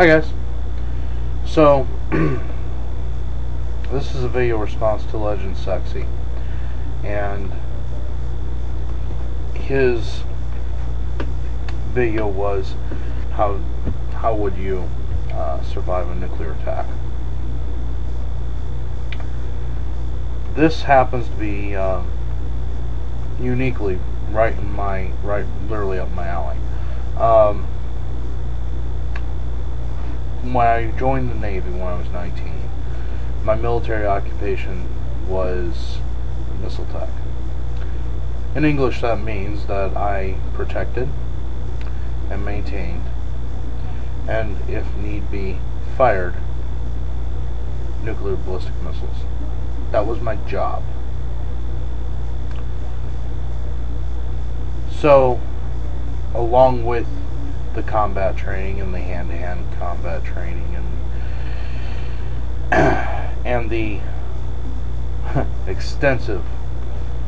Hi guys. So this is a video response to Legend Sexy, and his video was how would you survive a nuclear attack. This happens to be uniquely literally up my alley. When I joined the Navy when I was 19, my military occupation was missile tech. In English, that means that I protected and maintained, and if need be, fired nuclear ballistic missiles. That was my job. So, along with the combat training and the hand-to-hand combat training and the extensive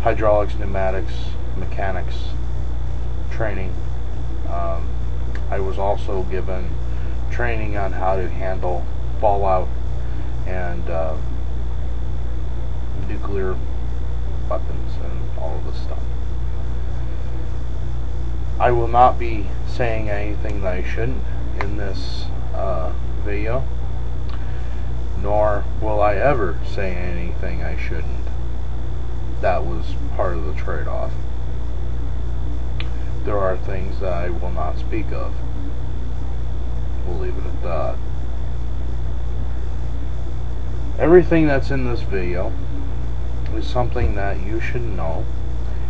hydraulics, pneumatics, mechanics training, I was also given training on how to handle fallout and nuclear weapons and all of this stuff. I will not be saying anything that I shouldn't in this video, nor will I ever say anything I shouldn't. That was part of the trade-off. There are things that I will not speak of. We'll leave it at that. Everything that's in this video is something that you should know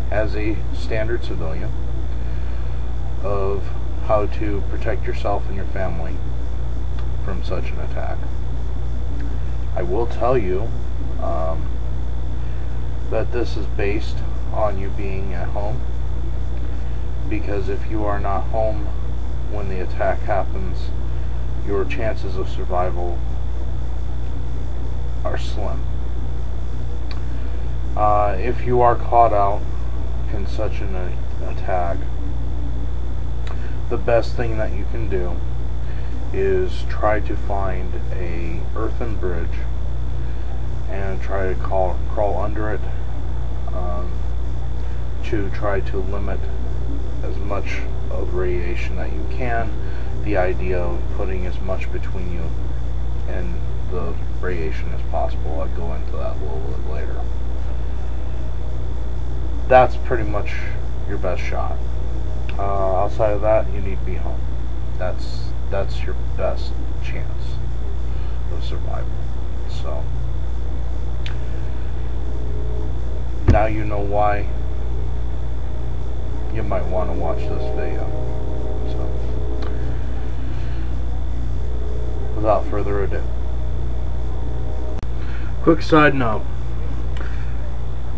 as a standard civilian of how to protect yourself and your family from such an attack. I will tell you that this is based on you being at home, because if you are not home when the attack happens, your chances of survival are slim. If you are caught out in such an attack, the best thing that you can do is try to find a earthen bridge and try to crawl under it, to try to limit as much of radiation that you can. The idea of putting as much between you and the radiation as possible. I'll go into that a little bit later. That's pretty much your best shot. Outside of that, you need to be home. That's your best chance of survival. So now you know why you might want to watch this video. So without further ado, quick side note: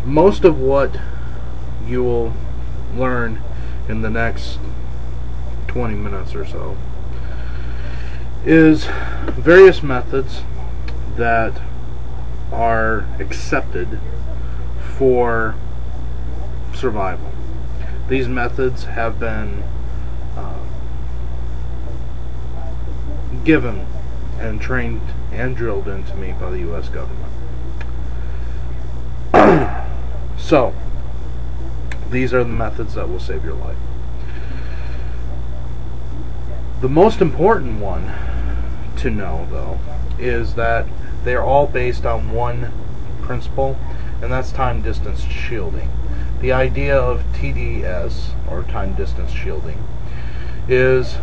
most of what you will learn in the next 20 minutes or so is various methods that are accepted for survival. These methods have been given and trained and drilled into me by the U.S. government. So these are the methods that will save your life. The most important one to know, though, is that they are all based on one principle, and that's time distance shielding. The idea of TDS, or time distance shielding, is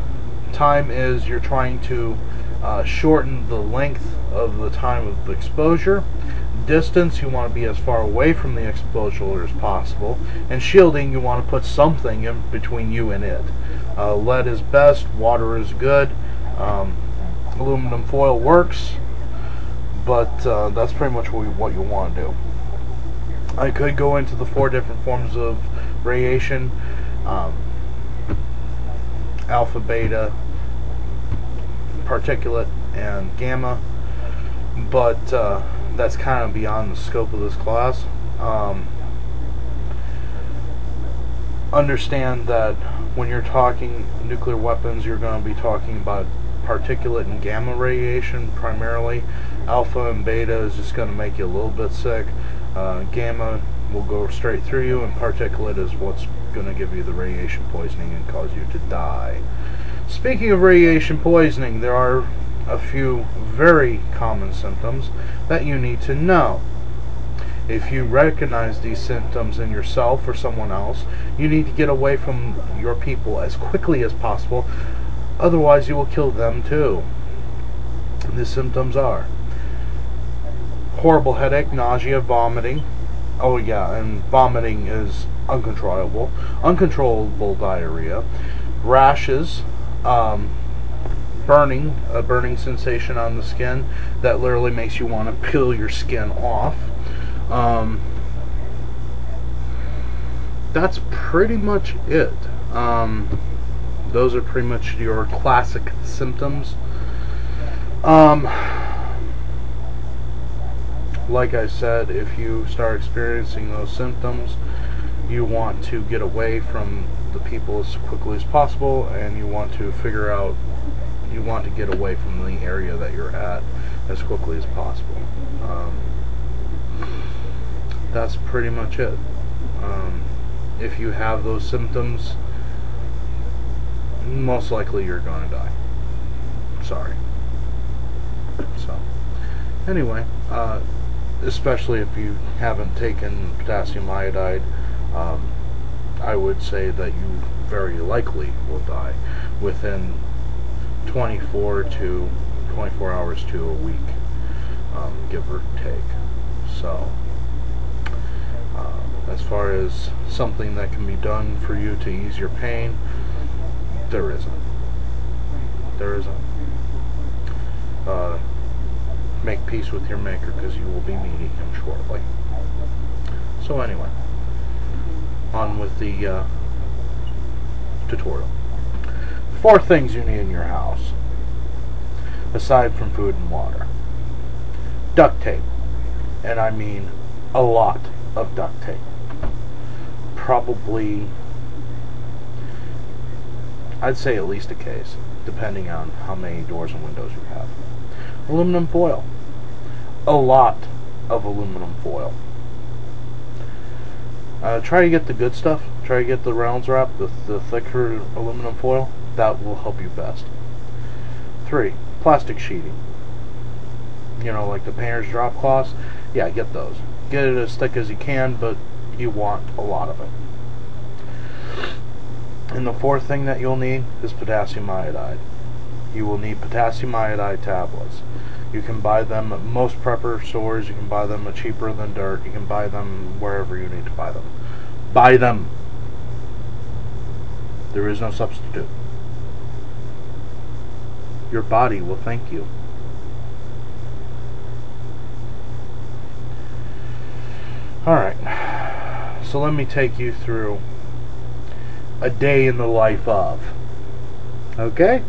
you're trying to shorten the length of the time of exposure. Distance, you want to be as far away from the exposure as possible, and shielding, you want to put something in between you and it. Lead is best, water is good, aluminum foil works, but that's pretty much what you want to do. I could go into the 4 different forms of radiation: alpha, beta, particulate, and gamma, but that's kind of beyond the scope of this class. Understand that when you're talking nuclear weapons, you're going to be talking about particulate and gamma radiation primarily. Alpha and beta is just going to make you a little bit sick. Gamma will go straight through you, and particulate is what's going to give you the radiation poisoning and cause you to die. Speaking of radiation poisoning, there are a few very common symptoms that you need to know. If you recognize these symptoms in yourself or someone else, you need to get away from your people as quickly as possible, otherwise you will kill them too. The symptoms are horrible headache, nausea, vomiting. Oh yeah, and vomiting is uncontrollable. Uncontrollable diarrhea, rashes, a burning sensation on the skin that literally makes you want to peel your skin off. That's pretty much it. Those are pretty much your classic symptoms. Like I said, if you start experiencing those symptoms, you want to get away from the people as quickly as possible, and you want to get away from the area that you're at as quickly as possible. That's pretty much it. If you have those symptoms, most likely you're going to die. Sorry. So, anyway, especially if you haven't taken potassium iodide, I would say that you very likely will die within 24 hours to a week, give or take. So, as far as something that can be done for you to ease your pain, there isn't. There isn't. Make peace with your maker, because you will be meeting him shortly. So anyway, on with the tutorial. 4 things you need in your house, aside from food and water. Duct tape, and I mean a lot of duct tape. Probably, I'd say at least a case, depending on how many doors and windows you have. Aluminum foil. A lot of aluminum foil. Try to get the good stuff. Try to get the Reynolds wrap, the thicker aluminum foil. That will help you best. 3. Plastic sheeting. You know, like the painter's drop cloths. Yeah, get those. Get it as thick as you can, but you want a lot of it. And the 4th thing that you'll need is potassium iodide. You will need potassium iodide tablets. You can buy them at most prepper stores. You can buy them at cheaper than dirt. You can buy them wherever you need to buy them. Buy them. There is no substitute. Your body will thank you. Alright, so let me take you through a day in the life of. Okay?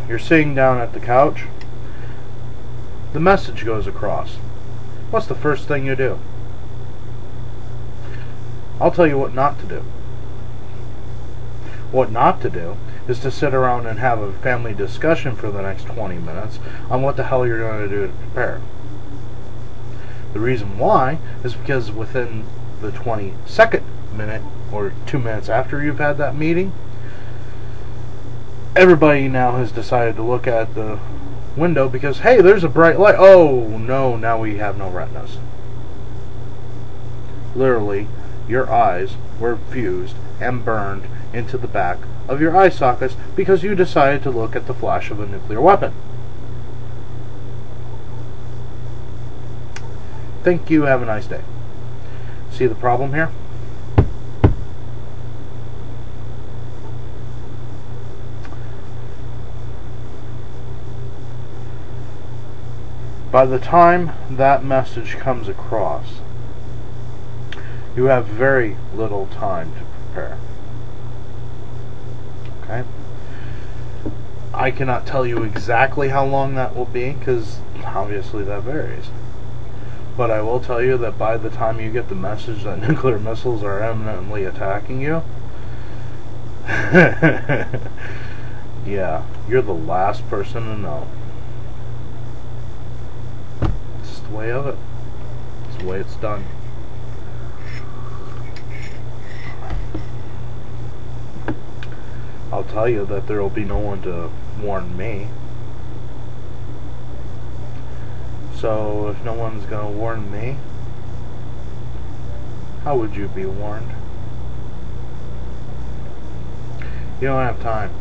You're sitting down at the couch. The message goes across. What's the first thing you do? I'll tell you what not to do. What not to do is to sit around and have a family discussion for the next 20 minutes on what the hell you're going to do to prepare. The reason why is because within the 22nd minute or 2 minutes after you've had that meeting, everybody now has decided to look at the window because, hey, there's a bright light. Oh no, now we have no retinas. Literally, your eyes were fused and burned into the back of your eye sockets because you decided to look at the flash of a nuclear weapon. Thank you, have a nice day. See the problem here? By the time that message comes across, you have very little time to prepare. Okay? I cannot tell you exactly how long that will be, because obviously that varies. But I will tell you that by the time you get the message that nuclear missiles are imminently attacking you, Yeah, you're the last person to know. It's just the way of it. It's the way it's done. I'll tell you that there will be no one to warn me. So if no one's going to warn me, how would you be warned? You don't have time.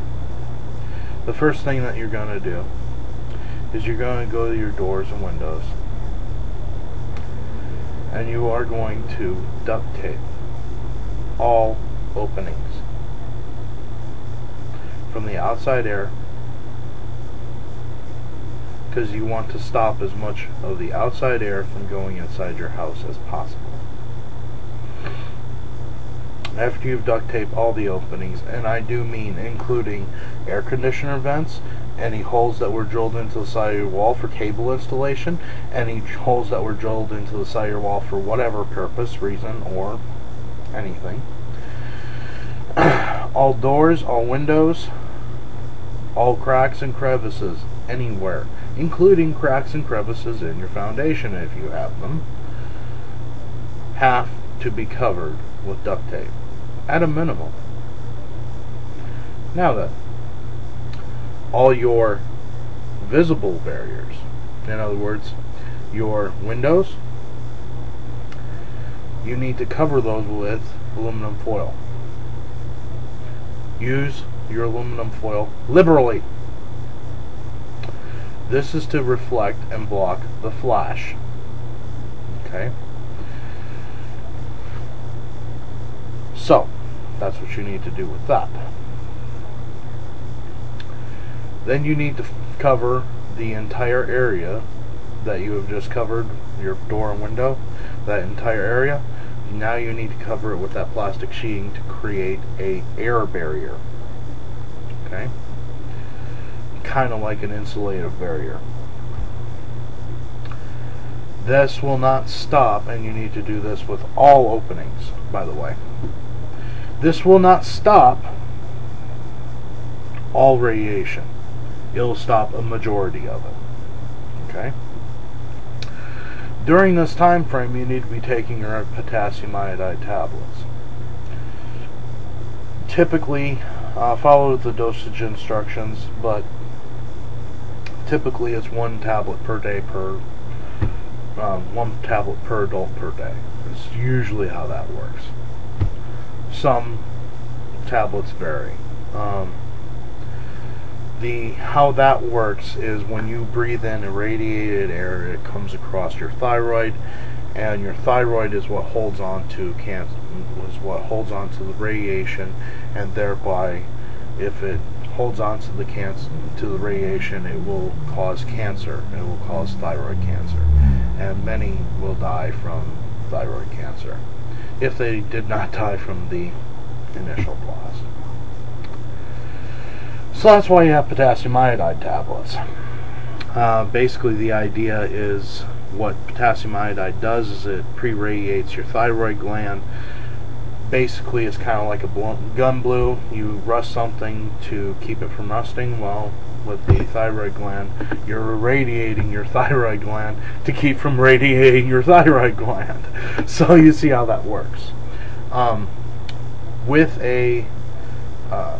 The first thing that you're going to do is you're going to go to your doors and windows, and you are going to duct tape all openings from the outside air, because you want to stop as much of the outside air from going inside your house as possible. After you've duct taped all the openings, and I do mean including air conditioner vents, any holes that were drilled into the side of your wall for cable installation, any holes that were drilled into the side of your wall for whatever purpose, reason, or anything. All doors, all windows, all cracks and crevices, anywhere, including cracks and crevices in your foundation if you have them, have to be covered with duct tape, at a minimum. Now then, all your visible barriers, in other words, your windows, you need to cover those with aluminum foil. Use your aluminum foil liberally. This is to reflect and block the flash. Okay? So, that's what you need to do with that. Then you need to cover the entire area that you have just covered, your door and window, that entire area. Now you need to cover it with that plastic sheeting to create a air barrier. Okay? Kind of like an insulative barrier. This will not stop, and you need to do this with all openings, by the way. This will not stop all radiation. It'll stop a majority of it. Okay? During this time frame, you need to be taking your potassium iodide tablets. Typically, follow the dosage instructions, but typically it's 1 tablet per day per 1 tablet per adult per day. It's usually how that works. Some tablets vary. How that works is when you breathe in irradiated air, it comes across your thyroid, and your thyroid is what holds on to cancer, is what holds on to the radiation, and thereby, if it holds on to the radiation, it will cause cancer. It will cause thyroid cancer, and many will die from thyroid cancer if they did not die from the initial blast. So that's why you have potassium iodide tablets. Basically, the idea is what potassium iodide does is it pre-radiates your thyroid gland. Basically, it's kind of like a gun blue. You rust something to keep it from rusting. Well, with the thyroid gland, you're irradiating your thyroid gland to keep from radiating your thyroid gland. So you see how that works. With a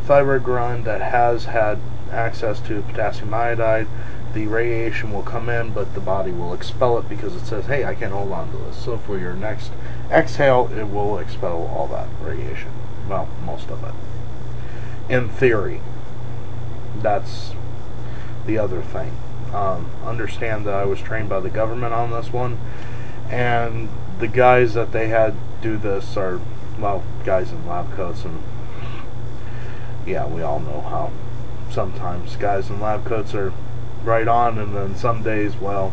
thyroid gland that has had access to potassium iodide, the radiation will come in, but the body will expel it because it says, hey, I can't hold on to this. So for your next exhale, it will expel all that radiation. Well, most of it. In theory. That's the other thing. Understand that I was trained by the government on this one, and the guys that they had do this are, well, guys in lab coats, and yeah, we all know how sometimes guys in lab coats are right on, and then some days, well,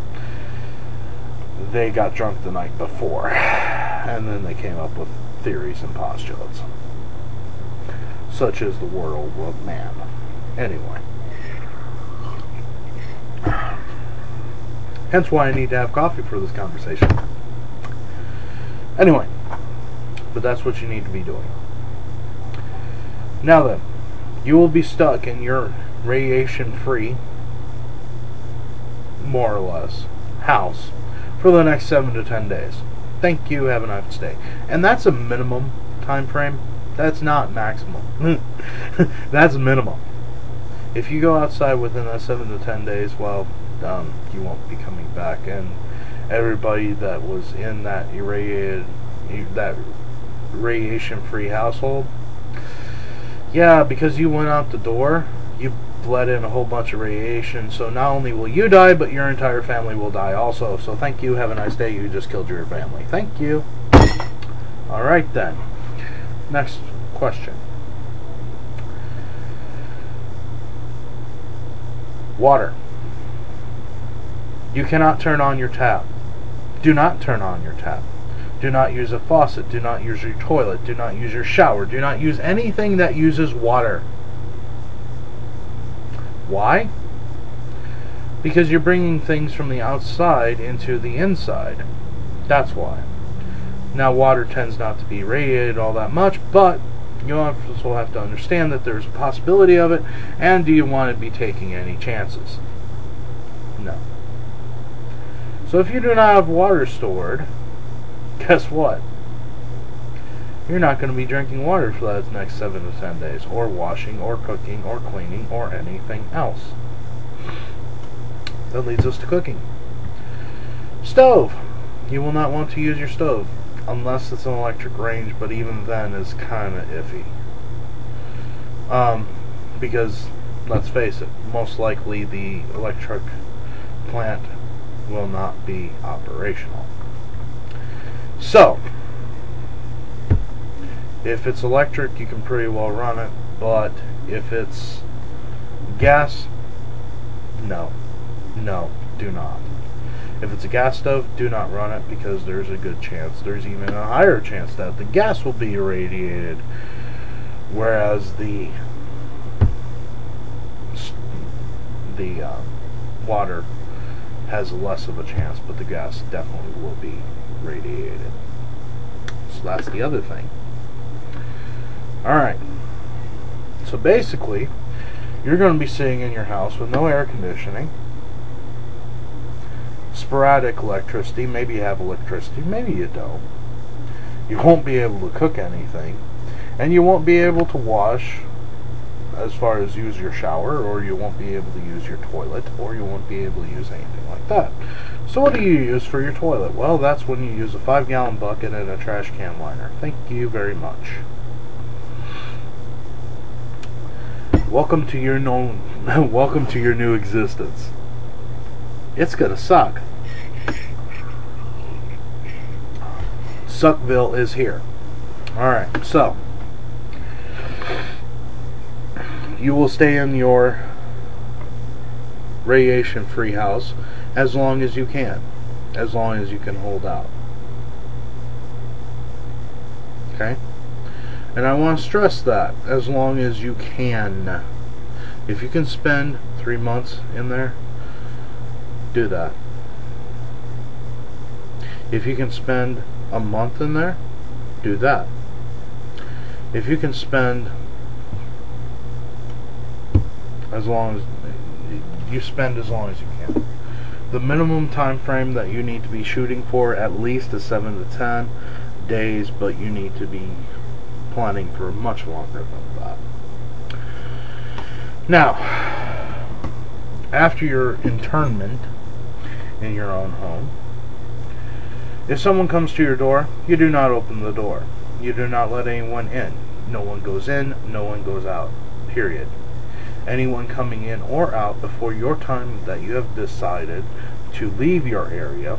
they got drunk the night before, and then they came up with theories and postulates, such as the world of man. Anyway, hence why I need to have coffee for this conversation. Anyway, but that's what you need to be doing. Now then, you will be stuck in your radiation-free, more or less, house for the next 7 to 10 days. Thank you, have a nice day. And that's a minimum time frame. That's not maximum. That's minimum. If you go outside within that 7 to 10 days, well, you won't be coming back. And everybody that was in that radiation-free household, yeah, because you went out the door, you bled in a whole bunch of radiation, so not only will you die, but your entire family will die also. So thank you, have a nice day, you just killed your family. Thank you. Alright then. Next question. Water. You cannot turn on your tap. Do not turn on your tap. Do not use a faucet. Do not use your toilet. Do not use your shower. Do not use anything that uses water. Why? Because you're bringing things from the outside into the inside. That's why. Now, water tends not to be radiated all that much, but you also have to understand that there's a possibility of it, and do you want to be taking any chances? No. So if you do not have water stored, guess what? You're not going to be drinking water for the next 7 to 10 days, or washing, or cooking, or cleaning, or anything else. That leads us to cooking. Stove. You will not want to use your stove unless it's an electric range, but even then is kind of iffy. Because, let's face it, most likely the electric plant will not be operational. So, if it's electric, you can pretty well run it, but if it's gas, no, do not. If it's a gas stove, do not run it, because there's a good chance, there's even a higher chance that the gas will be irradiated, whereas the water has less of a chance, but the gas definitely will be radiated. So that's the other thing. Alright, so basically you're going to be sitting in your house with no air conditioning, sporadic electricity. Maybe you have electricity, maybe you don't. You won't be able to cook anything, and you won't be able to wash, as far as use your shower, or you won't be able to use your toilet, or you won't be able to use anything like that. So what do you use for your toilet? Well, that's when you use a 5-gallon bucket and a trash can liner. Thank you very much. Welcome to your welcome to your new existence. It's gonna suck. Suckville is here. Alright, so you will stay in your radiation-free house as long as you can. As long as you can hold out. Okay? And I want to stress that, as long as you can. If you can spend 3 months in there, do that. If you can spend a month in there, do that. If you can spend as long as you can. The minimum time frame that you need to be shooting for at least is 7 to 10 days, but you need to be planning for much longer than that. Now, after your internment in your own home, if someone comes to your door, you do not open the door. You do not let anyone in. No one goes in, no one goes out. Period. Anyone coming in or out before your time that you have decided to leave your area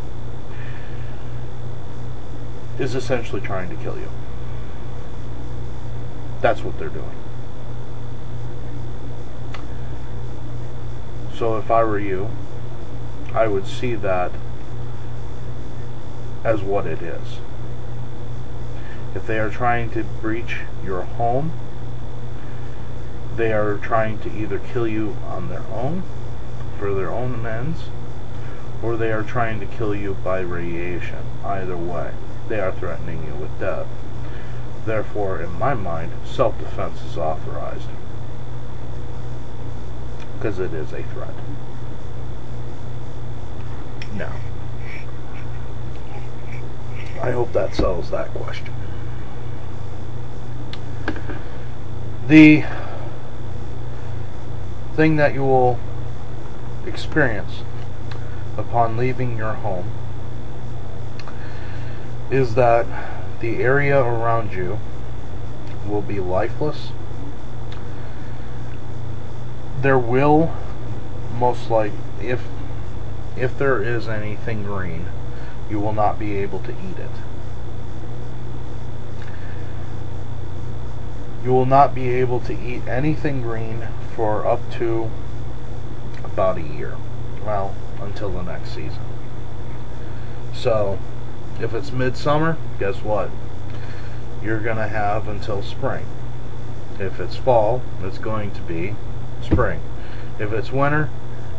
is essentially trying to kill you. That's what they're doing. So if I were you, I would see that as what it is. If they are trying to breach your home, they are trying to either kill you on their own, for their own amends, or they are trying to kill you by radiation. Either way, they are threatening you with death. Therefore, in my mind, self-defense is authorized. because it is a threat. Now, I hope that settles that question. The thing that you will experience upon leaving your home is that the area around you will be lifeless. There will most likely, if there is anything green, you will not be able to eat it. You will not be able to eat anything green for up to about a year. Well, until the next season. So, if it's midsummer, guess what? You're going to have until spring. If it's fall, it's going to be spring. If it's winter,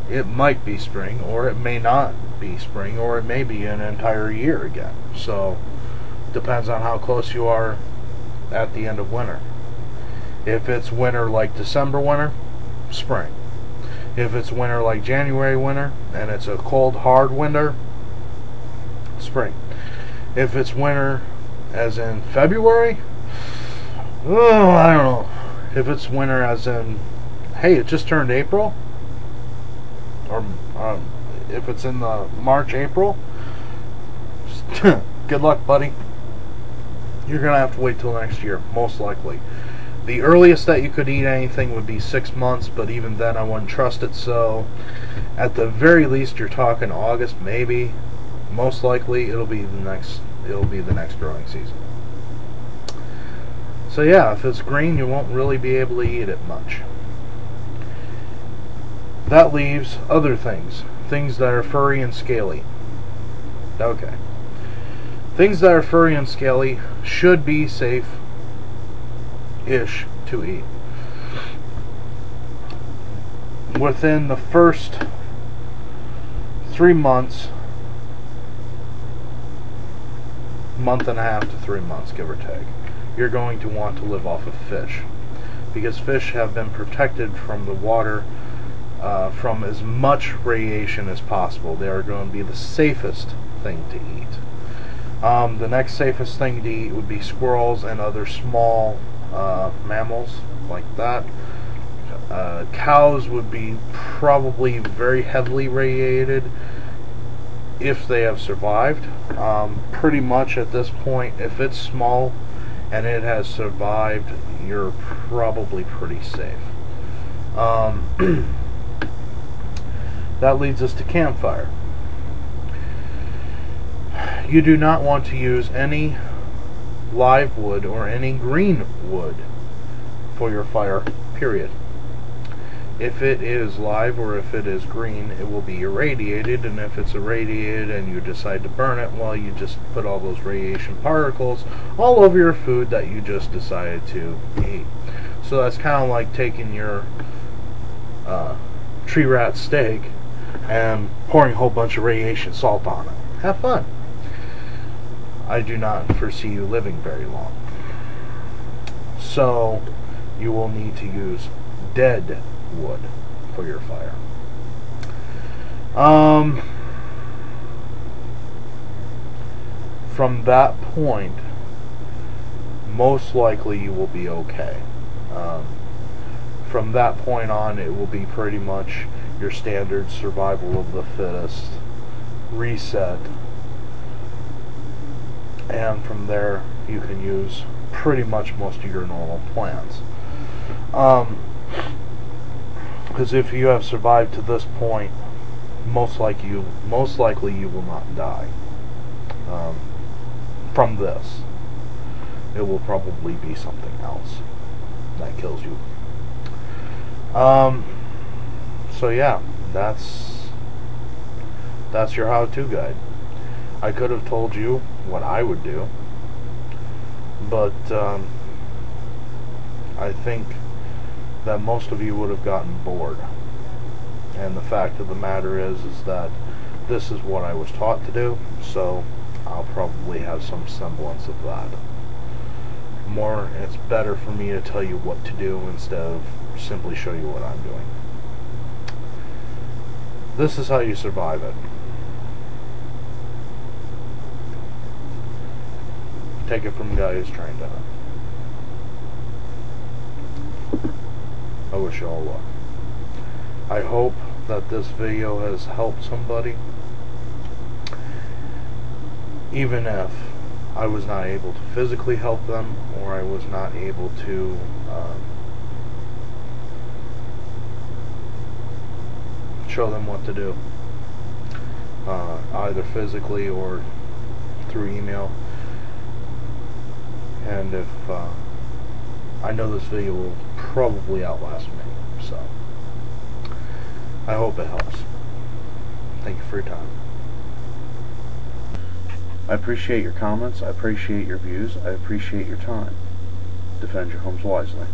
it might be spring, or it may not be spring, or it may be an entire year again. So, depends on how close you are at the end of winter. If it's winter like December winter, spring. If it's winter like January winter, and it's a cold, hard winter, spring. If it's winter as in February, oh, I don't know. If it's winter as in, hey, it just turned April, or if it's in the March, April, good luck, buddy. You're going to have to wait till next year, most likely. The earliest that you could eat anything would be 6 months, but even then I wouldn't trust it, so at the very least you're talking August, maybe. Most likely it'll be the next growing season. So yeah, if it's green, you won't really be able to eat it much. That leaves other things that are furry and scaly. Okay. Things that are furry and scaly should be safe-ish to eat. Within the first 3 months, month and a half to 3 months, give or take, you're going to want to live off of fish, because fish have been protected from the water from as much radiation as possible. They are going to be the safest thing to eat. The next safest thing to eat would be squirrels and other small mammals like that. Cows would be probably very heavily radiated if they have survived. Pretty much at this point, if it's small and it has survived, you're probably pretty safe. That leads us to campfire. You do not want to use any live wood or any green wood for your fire, period. If it is live or if it is green, it will be irradiated, and if it's irradiated and you decide to burn it, well, you just put all those radiation particles all over your food that you just decided to eat. So that's kind of like taking your tree rat steak and pouring a whole bunch of radiation salt on it. Have fun. I do not foresee you living very long. So you will need to use dead wood for your fire. From that point, most likely you will be okay. From that point on, it will be pretty much your standard survival of the fittest, reset, and from there you can use pretty much most of your normal plans. Because if you have survived to this point, most likely you will not die from this. It will probably be something else that kills you. So yeah, that's your how-to guide. I could have told you what I would do, but I think that most of you would have gotten bored. And the fact of the matter is that this is what I was taught to do, so I'll probably have some semblance of that. It's better for me to tell you what to do instead of simply show you what I'm doing. This is how you survive it. Take it from a guy who's trained in it. I wish you all luck. I hope that this video has helped somebody, even if I was not able to physically help them, or I was not able to show them what to do, either physically or through email. And if I know this video will probably outlast me, so I hope it helps. Thank you for your time. I appreciate your comments. I appreciate your views. I appreciate your time. Defend your homes wisely.